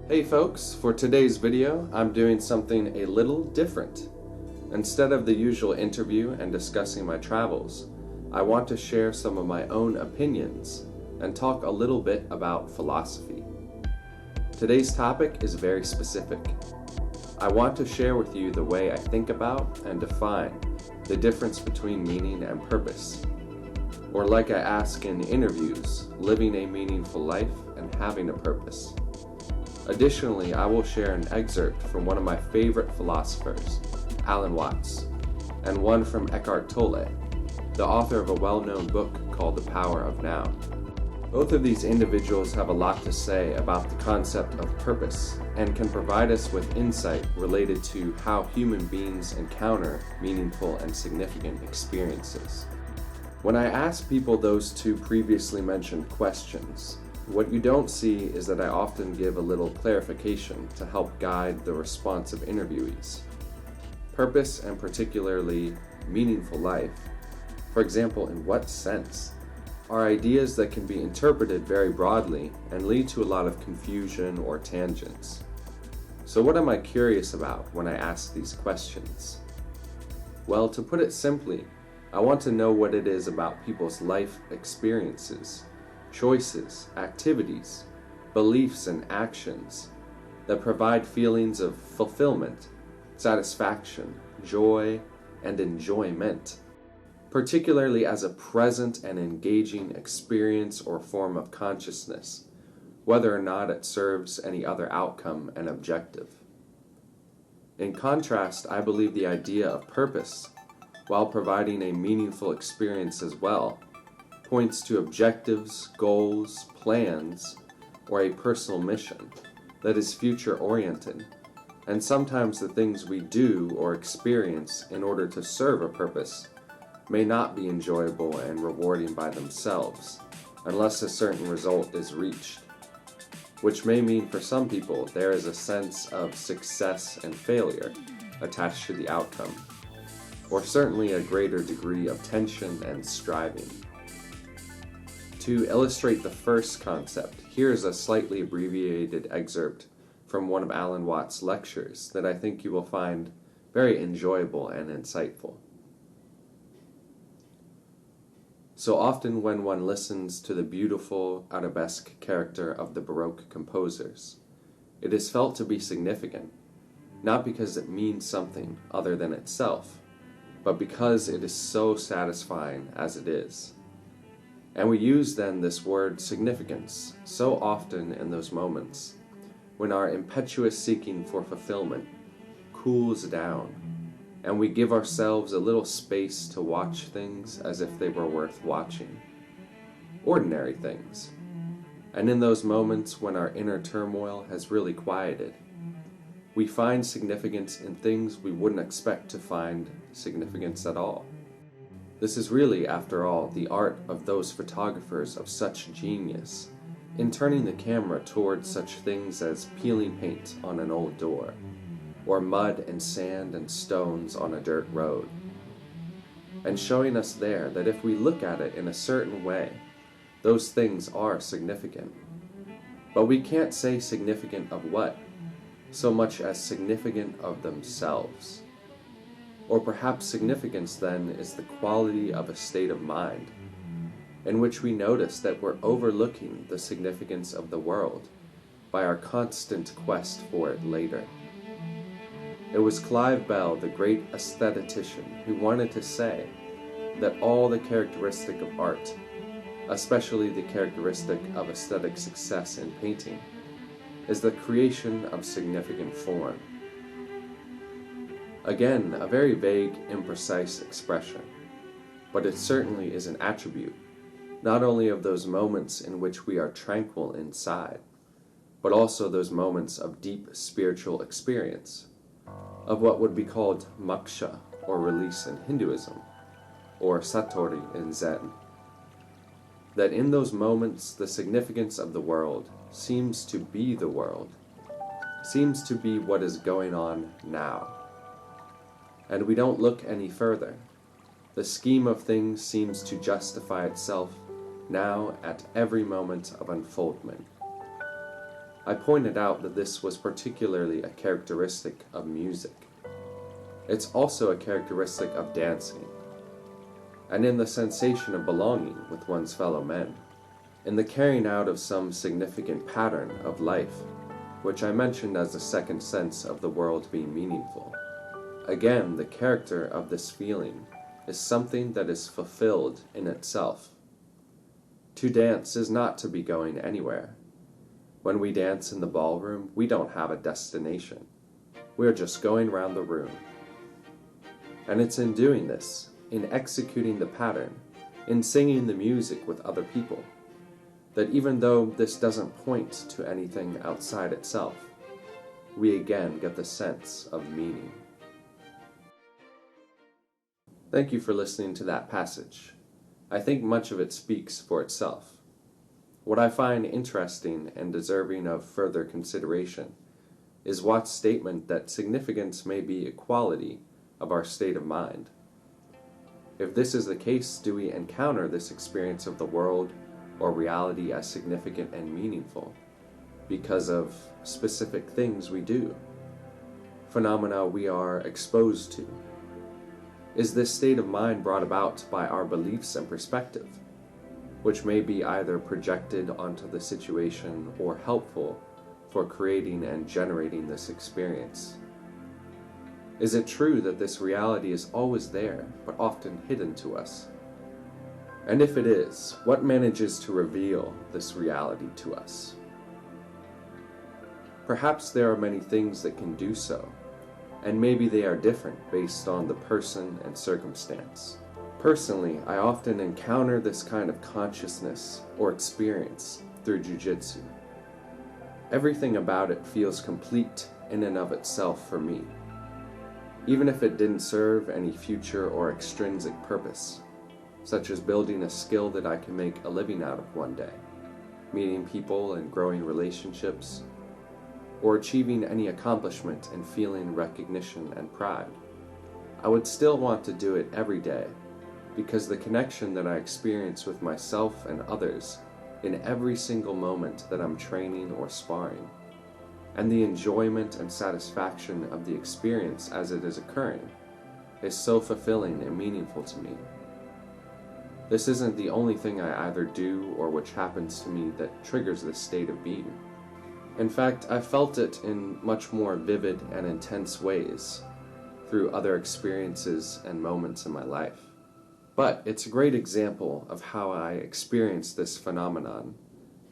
Hey folks, for today's video, I'm doing something a little different. Instead of the usual interview and discussing my travels, I want to share some of my own opinions and talk a little bit about philosophy. Today's topic is very specific. I want to share with you the way I think about and define the difference between meaning and purpose, or like I ask in interviews, living a meaningful life and having a purpose. Additionally, I will share an excerpt from one of my favorite philosophers, Alan Watts, and one from Eckhart Tolle, the author of a well-known book called The Power of Now. Both of these individuals have a lot to say about the concept of purpose and can provide us with insight related to how human beings encounter meaningful and significant experiences. When I ask people those two previously mentioned questions, what you don't see is that I often give a little clarification to help guide the response of interviewees. Purpose, and particularly meaningful life, for example, in what sense, are ideas that can be interpreted very broadly and lead to a lot of confusion or tangents. So what am I curious about when I ask these questions? Well, to put it simply, I want to know what it is about people's life experiences, choices, activities, beliefs, and actions that provide feelings of fulfillment, satisfaction, joy, and enjoyment, particularly as a present and engaging experience or form of consciousness, whether or not it serves any other outcome and objective. In contrast, I believe the idea of purpose, while providing a meaningful experience as well, points to objectives, goals, plans, or a personal mission that is future-oriented, and sometimes the things we do or experience in order to serve a purpose may not be enjoyable and rewarding by themselves, unless a certain result is reached, which may mean for some people there is a sense of success and failure attached to the outcome, or certainly a greater degree of tension and striving. To illustrate the first concept, here is a slightly abbreviated excerpt from one of Alan Watts' lectures that I think you will find very enjoyable and insightful. So often when one listens to the beautiful arabesque character of the Baroque composers, it is felt to be significant, not because it means something other than itself, but because it is so satisfying as it is. And we use then this word significance so often in those moments when our impetuous seeking for fulfillment cools down and we give ourselves a little space to watch things as if they were worth watching. Ordinary things. And in those moments when our inner turmoil has really quieted, we find significance in things we wouldn't expect to find significance at all. This is really, after all, the art of those photographers of such genius in turning the camera towards such things as peeling paint on an old door, or mud and sand and stones on a dirt road, and showing us there that if we look at it in a certain way, those things are significant. But we can't say significant of what, so much as significant of themselves. Or perhaps significance then is the quality of a state of mind, in which we notice that we're overlooking the significance of the world by our constant quest for it later. It was Clive Bell, the great aesthetician, who wanted to say that all the characteristic of art, especially the characteristic of aesthetic success in painting, is the creation of significant form. Again, a very vague, imprecise expression, but it certainly is an attribute, not only of those moments in which we are tranquil inside, but also those moments of deep spiritual experience, of what would be called moksha, or release in Hinduism, or satori in Zen. That in those moments the significance of the world seems to be the world, seems to be what is going on now. And we don't look any further. The scheme of things seems to justify itself now at every moment of unfoldment. I pointed out that this was particularly a characteristic of music. It's also a characteristic of dancing, and in the sensation of belonging with one's fellow men, in the carrying out of some significant pattern of life, which I mentioned as a second sense of the world being meaningful. Again, the character of this feeling is something that is fulfilled in itself. To dance is not to be going anywhere. When we dance in the ballroom, we don't have a destination. We are just going round the room. And it's in doing this, in executing the pattern, in singing the music with other people, that even though this doesn't point to anything outside itself, we again get the sense of meaning. Thank you for listening to that passage. I think much of it speaks for itself. What I find interesting and deserving of further consideration is Watt's statement that significance may be a quality of our state of mind. If this is the case, do we encounter this experience of the world or reality as significant and meaningful because of specific things we do, phenomena we are exposed to? Is this state of mind brought about by our beliefs and perspective, which may be either projected onto the situation or helpful for creating and generating this experience? Is it true that this reality is always there, but often hidden to us? And if it is, what manages to reveal this reality to us? Perhaps there are many things that can do so, and maybe they are different based on the person and circumstance. Personally, I often encounter this kind of consciousness or experience through jiu-jitsu. Everything about it feels complete in and of itself for me, even if it didn't serve any future or extrinsic purpose, such as building a skill that I can make a living out of one day, meeting people and growing relationships, or achieving any accomplishment and feeling recognition and pride. I would still want to do it every day, because the connection that I experience with myself and others in every single moment that I'm training or sparring, and the enjoyment and satisfaction of the experience as it is occurring, is so fulfilling and meaningful to me. This isn't the only thing I either do or which happens to me that triggers this state of being. In fact, I felt it in much more vivid and intense ways through other experiences and moments in my life. But it's a great example of how I experience this phenomenon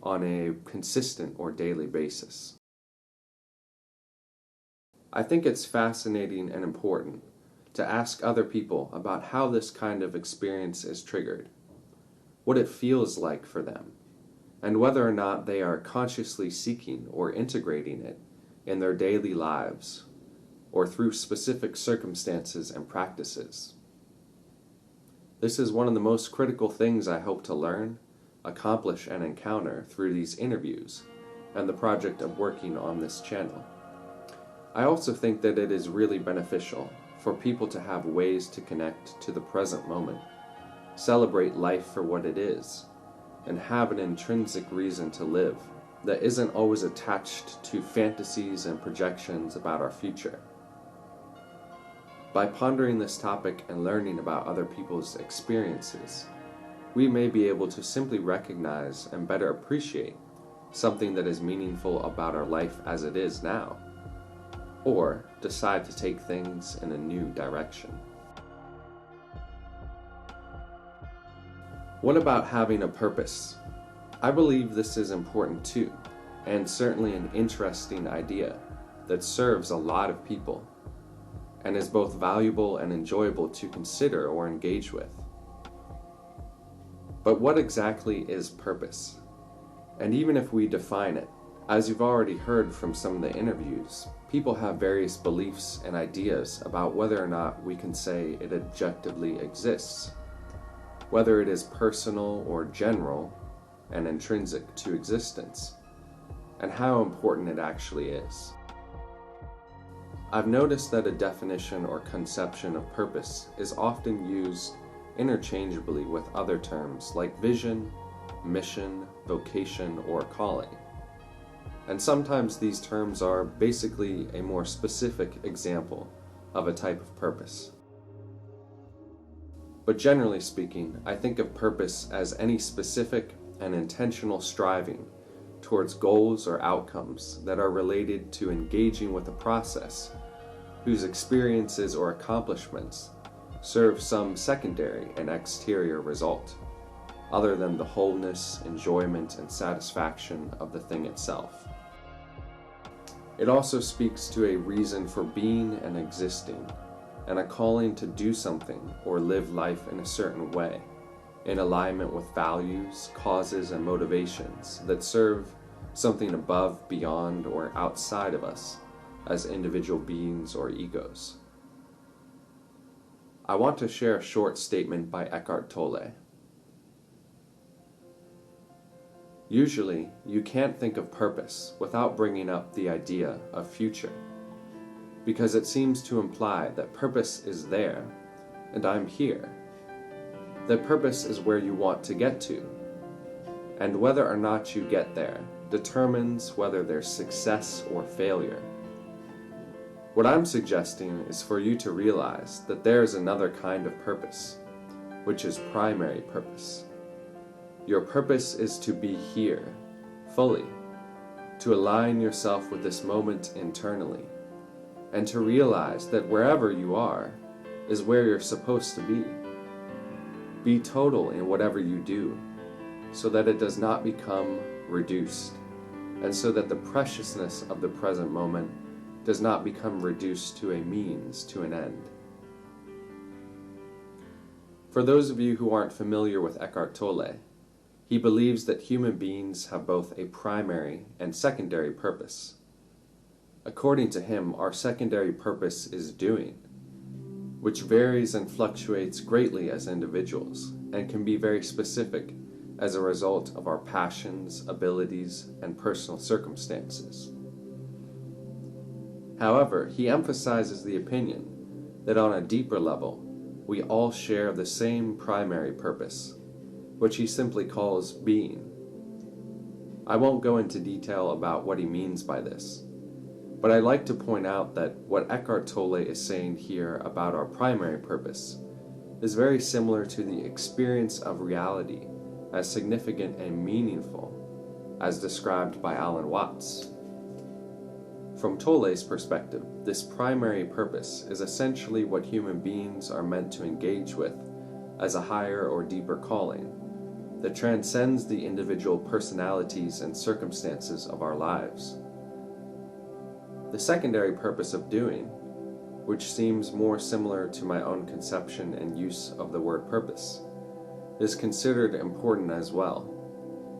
on a consistent or daily basis. I think it's fascinating and important to ask other people about how this kind of experience is triggered, what it feels like for them, and whether or not they are consciously seeking or integrating it in their daily lives or through specific circumstances and practices. This is one of the most critical things I hope to learn, accomplish, and encounter through these interviews and the project of working on this channel. I also think that it is really beneficial for people to have ways to connect to the present moment, celebrate life for what it is, and have an intrinsic reason to live that isn't always attached to fantasies and projections about our future. By pondering this topic and learning about other people's experiences, we may be able to simply recognize and better appreciate something that is meaningful about our life as it is now, or decide to take things in a new direction. What about having a purpose? I believe this is important too, and certainly an interesting idea that serves a lot of people, and is both valuable and enjoyable to consider or engage with. But what exactly is purpose? And even if we define it, as you've already heard from some of the interviews, people have various beliefs and ideas about whether or not we can say it objectively exists, whether it is personal or general and intrinsic to existence, and how important it actually is. I've noticed that a definition or conception of purpose is often used interchangeably with other terms like vision, mission, vocation, or calling. and sometimes these terms are basically a more specific example of a type of purpose. But generally speaking, I think of purpose as any specific and intentional striving towards goals or outcomes that are related to engaging with a process whose experiences or accomplishments serve some secondary and exterior result, other than the wholeness, enjoyment, and satisfaction of the thing itself. It also speaks to a reason for being and existing, and a calling to do something or live life in a certain way, in alignment with values, causes, and motivations that serve something above, beyond, or outside of us as individual beings or egos. I want to share a short statement by Eckhart Tolle. Usually, you can't think of purpose without bringing up the idea of future, because it seems to imply that purpose is there, and I'm here. That purpose is where you want to get to, and whether or not you get there determines whether there's success or failure. What I'm suggesting is for you to realize that there is another kind of purpose, which is primary purpose. Your purpose is to be here, fully, to align yourself with this moment internally, and to realize that wherever you are is where you're supposed to be. Be total in whatever you do, so that it does not become reduced, and so that the preciousness of the present moment does not become reduced to a means to an end. For those of you who aren't familiar with Eckhart Tolle, he believes that human beings have both a primary and secondary purpose. According to him, our secondary purpose is doing, which varies and fluctuates greatly as individuals, and can be very specific as a result of our passions, abilities, and personal circumstances. However, he emphasizes the opinion that on a deeper level, we all share the same primary purpose, which he simply calls being. I won't go into detail about what he means by this, but I'd like to point out that what Eckhart Tolle is saying here about our primary purpose is very similar to the experience of reality as significant and meaningful as described by Alan Watts. From Tolle's perspective, this primary purpose is essentially what human beings are meant to engage with as a higher or deeper calling that transcends the individual personalities and circumstances of our lives. The secondary purpose of doing, which seems more similar to my own conception and use of the word purpose, is considered important as well,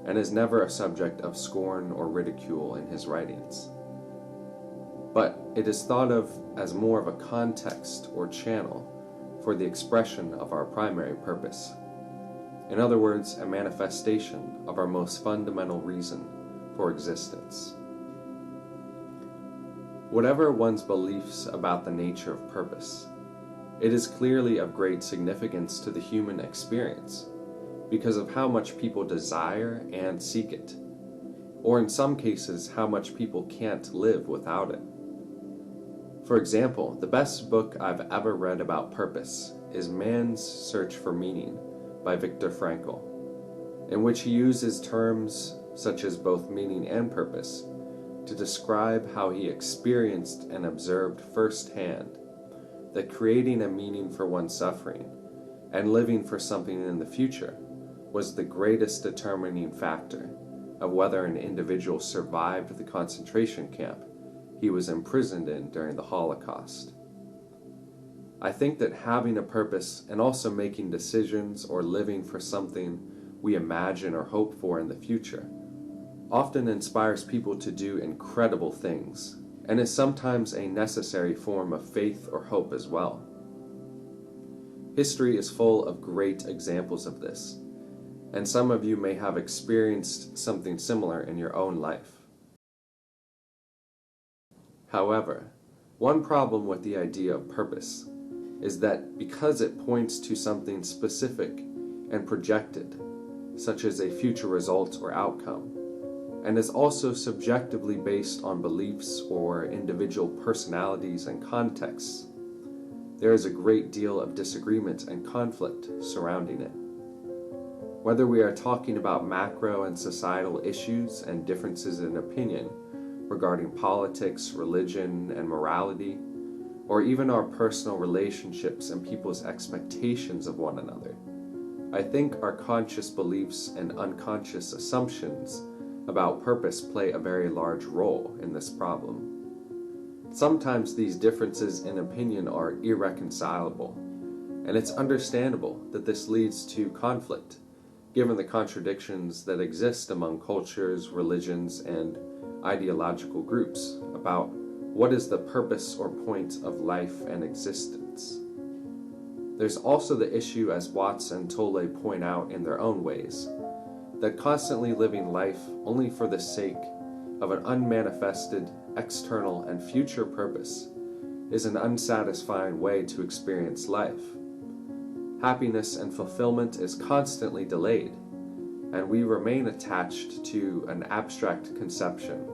and is never a subject of scorn or ridicule in his writings. But it is thought of as more of a context or channel for the expression of our primary purpose. In other words, a manifestation of our most fundamental reason for existence. Whatever one's beliefs about the nature of purpose, it is clearly of great significance to the human experience because of how much people desire and seek it, or in some cases, how much people can't live without it. For example, the best book I've ever read about purpose is Man's Search for Meaning by Viktor Frankl, in which he uses terms such as both meaning and purpose to describe how he experienced and observed firsthand that creating a meaning for one's suffering and living for something in the future was the greatest determining factor of whether an individual survived the concentration camp he was imprisoned in during the Holocaust. I think that having a purpose and also making decisions or living for something we imagine or hope for in the future often inspires people to do incredible things and is sometimes a necessary form of faith or hope as well. History is full of great examples of this, and some of you may have experienced something similar in your own life. However, one problem with the idea of purpose is that because it points to something specific and projected, such as a future result or outcome, and is also subjectively based on beliefs or individual personalities and contexts, there is a great deal of disagreement and conflict surrounding it. Whether we are talking about macro and societal issues and differences in opinion regarding politics, religion, and morality, or even our personal relationships and people's expectations of one another, I think our conscious beliefs and unconscious assumptions about purpose play a very large role in this problem. Sometimes these differences in opinion are irreconcilable, and it's understandable that this leads to conflict, given the contradictions that exist among cultures, religions, and ideological groups about what is the purpose or point of life and existence. There's also the issue, as Watts and Tolle point out in their own ways, that constantly living life only for the sake of an unmanifested, external, and future purpose is an unsatisfying way to experience life. Happiness and fulfillment is constantly delayed, and we remain attached to an abstract conception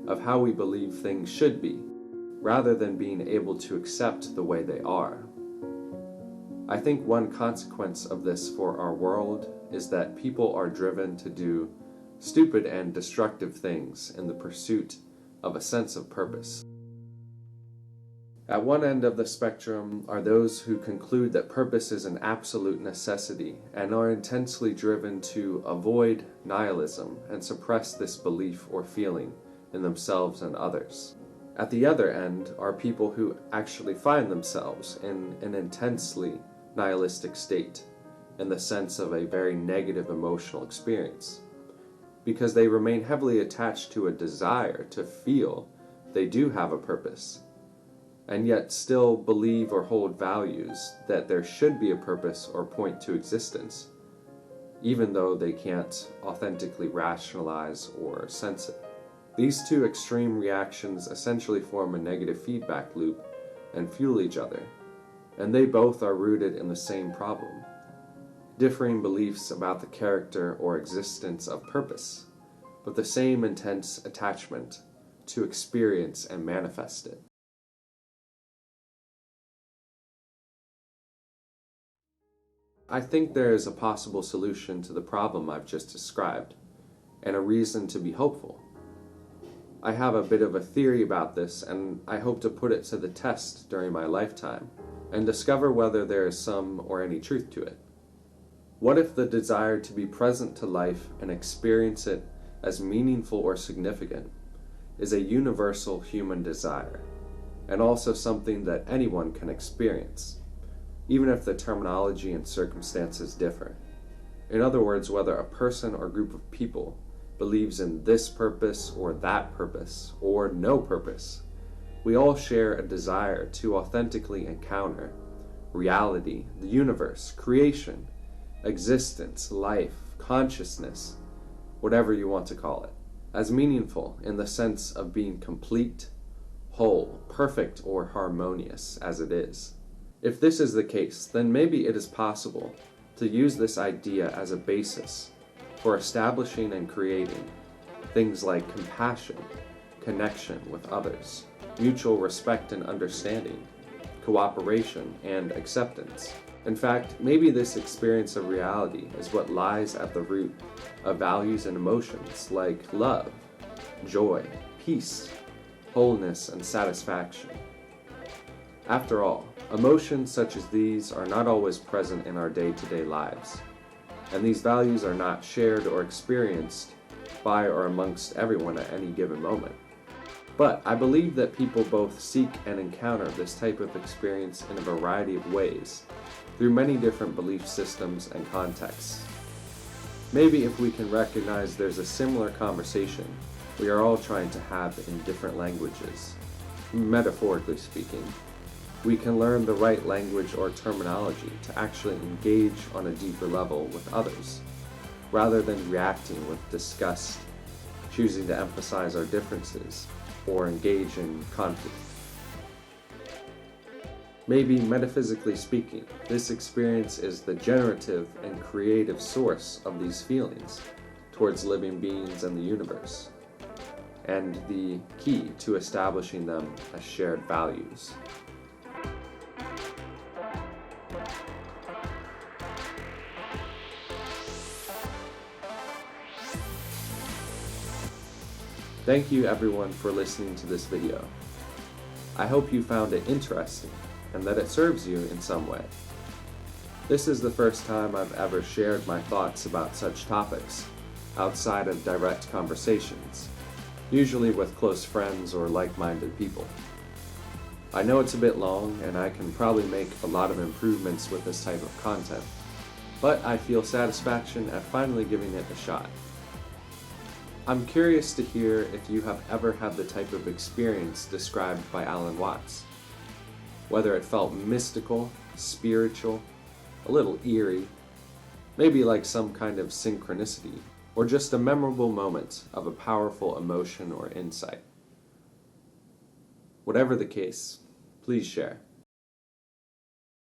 of how we believe things should be, rather than being able to accept the way they are. I think one consequence of this for our world is that people are driven to do stupid and destructive things in the pursuit of a sense of purpose. At one end of the spectrum are those who conclude that purpose is an absolute necessity and are intensely driven to avoid nihilism and suppress this belief or feeling in themselves and others. At the other end are people who actually find themselves in an intensely nihilistic state, in the sense of a very negative emotional experience, because they remain heavily attached to a desire to feel they do have a purpose, and yet still believe or hold values that there should be a purpose or point to existence, even though they can't authentically rationalize or sense it. These two extreme reactions essentially form a negative feedback loop and fuel each other, and they both are rooted in the same problem: differing beliefs about the character or existence of purpose, but the same intense attachment to experience and manifest it. I think there is a possible solution to the problem I've just described, and a reason to be hopeful. I have a bit of a theory about this, and I hope to put it to the test during my lifetime, and discover whether there is some or any truth to it. What if the desire to be present to life and experience it as meaningful or significant is a universal human desire, and also something that anyone can experience, even if the terminology and circumstances differ? In other words, whether a person or group of people believes in this purpose or that purpose, or no purpose, we all share a desire to authentically encounter reality, the universe, creation, existence, life, consciousness, whatever you want to call it, as meaningful in the sense of being complete, whole, perfect, or harmonious as it is. If this is the case, then maybe it is possible to use this idea as a basis for establishing and creating things like compassion, connection with others, mutual respect and understanding, cooperation, and acceptance. In fact, maybe this experience of reality is what lies at the root of values and emotions like love, joy, peace, wholeness, and satisfaction. After all, emotions such as these are not always present in our day-to-day lives, and these values are not shared or experienced by or amongst everyone at any given moment. But I believe that people both seek and encounter this type of experience in a variety of ways, through many different belief systems and contexts. Maybe if we can recognize there's a similar conversation we are all trying to have in different languages, metaphorically speaking, we can learn the right language or terminology to actually engage on a deeper level with others, rather than reacting with disgust, choosing to emphasize our differences, or engage in conflict. Maybe, metaphysically speaking, this experience is the generative and creative source of these feelings towards living beings and the universe. and the key to establishing them as shared values. Thank you everyone for listening to this video. I hope you found it interesting and that it serves you in some way. This is the first time I've ever shared my thoughts about such topics outside of direct conversations, usually with close friends or like-minded people. I know it's a bit long and I can probably make a lot of improvements with this type of content, but I feel satisfaction at finally giving it a shot. I'm curious to hear if you have ever had the type of experience described by Alan Watts. Whether it felt mystical, spiritual, a little eerie, maybe like some kind of synchronicity, or just a memorable moment of a powerful emotion or insight. Whatever the case, please share.